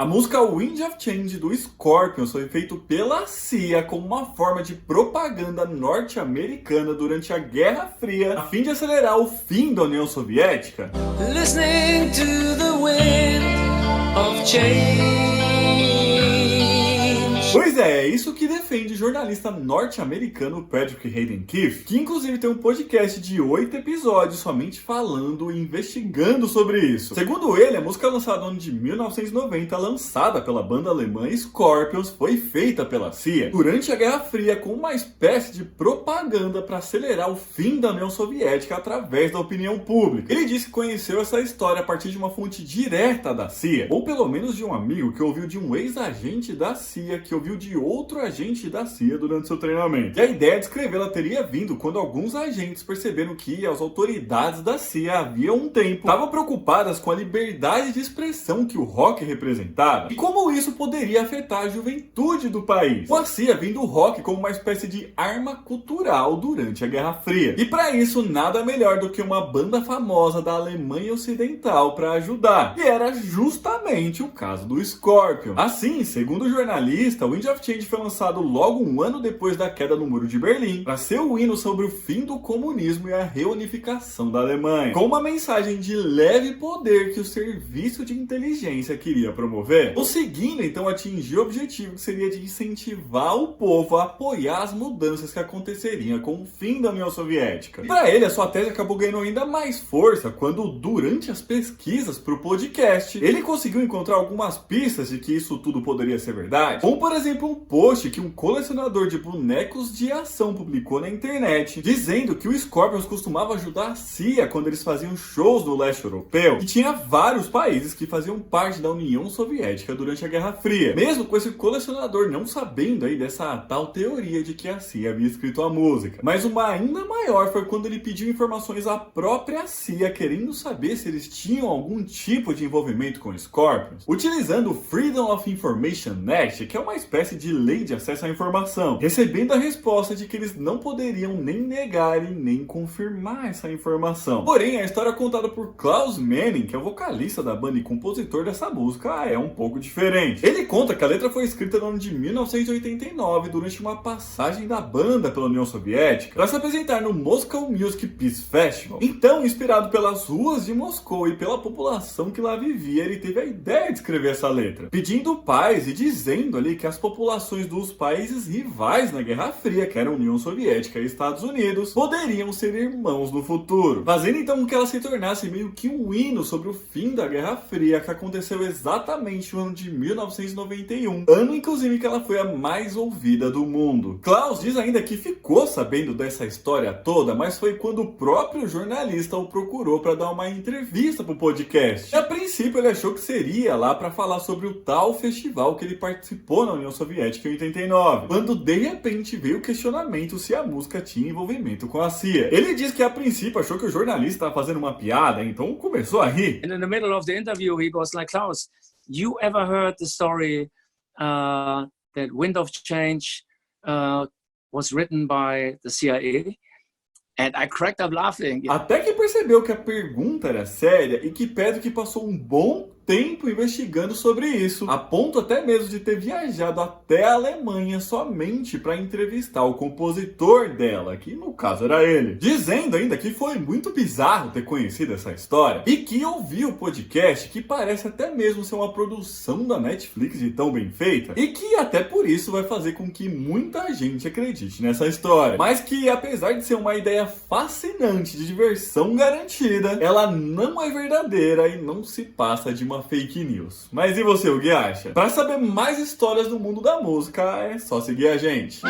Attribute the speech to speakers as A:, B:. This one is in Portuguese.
A: A música Wind of Change do Scorpions foi feita pela CIA como uma forma de propaganda norte-americana durante a Guerra Fria, a fim de acelerar o fim da União Soviética.
B: Listening to the wind of change.
A: Pois é isso que defende o jornalista norte-americano Patrick Hayden Keefe, que inclusive tem um podcast de 8 episódios somente falando e investigando sobre isso. Segundo ele, a música lançada no ano de 1990, lançada pela banda alemã Scorpions, foi feita pela CIA durante a Guerra Fria como uma espécie de propaganda para acelerar o fim da União Soviética através da opinião pública. Ele disse que conheceu essa história a partir de uma fonte direta da CIA, ou pelo menos de um amigo que ouviu de um ex-agente da CIA que ouviu de outro agente da CIA durante seu treinamento. E a ideia de escrevê-la teria vindo quando alguns agentes perceberam que as autoridades da CIA havia um tempo estavam preocupadas com a liberdade de expressão que o rock representava e como isso poderia afetar a juventude do país. Com a CIA vindo o rock como uma espécie de arma cultural durante a Guerra Fria. E para isso, nada melhor do que uma banda famosa da Alemanha Ocidental para ajudar. E era justamente o caso do Scorpion. Assim, segundo o jornalista, Wind of Change foi lançado logo um ano depois da queda do Muro de Berlim, para ser o hino sobre o fim do comunismo e a reunificação da Alemanha, com uma mensagem de leve poder que o serviço de inteligência queria promover, conseguindo então atingir o objetivo que seria de incentivar o povo a apoiar as mudanças que aconteceriam com o fim da União Soviética. Para ele, a sua tese acabou ganhando ainda mais força quando, durante as pesquisas para o podcast, ele conseguiu encontrar algumas pistas de que isso tudo poderia ser verdade, como por exemplo um post que um colecionador de bonecos de ação publicou na internet, dizendo que o Scorpions costumava ajudar a CIA quando eles faziam shows no leste europeu, e tinha vários países que faziam parte da União Soviética durante a Guerra Fria, mesmo com esse colecionador não sabendo aí dessa tal teoria de que a CIA havia escrito a música. Mas uma ainda maior foi quando ele pediu informações à própria CIA, querendo saber se eles tinham algum tipo de envolvimento com Scorpions, utilizando o Freedom of Information Act, que é uma espécie de lei de acesso à informação, recebendo a resposta de que eles não poderiam nem negar e nem confirmar essa informação. Porém, a história contada por Klaus Manning, que é o vocalista da banda e compositor dessa música, é um pouco diferente. Ele conta que a letra foi escrita no ano de 1989, durante uma passagem da banda pela União Soviética, para se apresentar no Moscow Music Peace Festival. Então, inspirado pelas ruas de Moscou e pela população que lá vivia, ele teve a ideia de escrever essa letra, pedindo paz e dizendo ali que as populações dos países rivais na Guerra Fria, que eram a União Soviética e Estados Unidos, poderiam ser irmãos no futuro, fazendo então com que ela se tornasse meio que um hino sobre o fim da Guerra Fria, que aconteceu exatamente no ano de 1991, ano inclusive que ela foi a mais ouvida do mundo. Klaus diz ainda que ficou sabendo dessa história toda, mas foi quando o próprio jornalista o procurou para dar uma entrevista pro podcast. E a princípio ele achou que seria lá para falar sobre o tal festival que ele participou na União Soviética em 89, quando de repente veio o questionamento se a música tinha envolvimento com a CIA. Ele diz que a princípio achou que o jornalista estava fazendo uma piada, então começou a rir.
C: And in the middle of the interview, he was like, Klaus, you ever heard the story that Wind of Change was written by the CIA? And I cracked up laughing.
A: Até que percebeu que a pergunta era séria e que Patrick passou um bom tempo investigando sobre isso, a ponto até mesmo de ter viajado até a Alemanha somente para entrevistar o compositor dela, que no caso era ele, dizendo ainda que foi muito bizarro ter conhecido essa história e que ouviu o podcast, que parece até mesmo ser uma produção da Netflix de tão bem feita, e que até por isso vai fazer com que muita gente acredite nessa história, mas que apesar de ser uma ideia fascinante de diversão garantida, ela não é verdadeira e não se passa de uma fake news. Mas e você, o que acha? Para saber mais histórias do mundo da música, é só seguir a gente.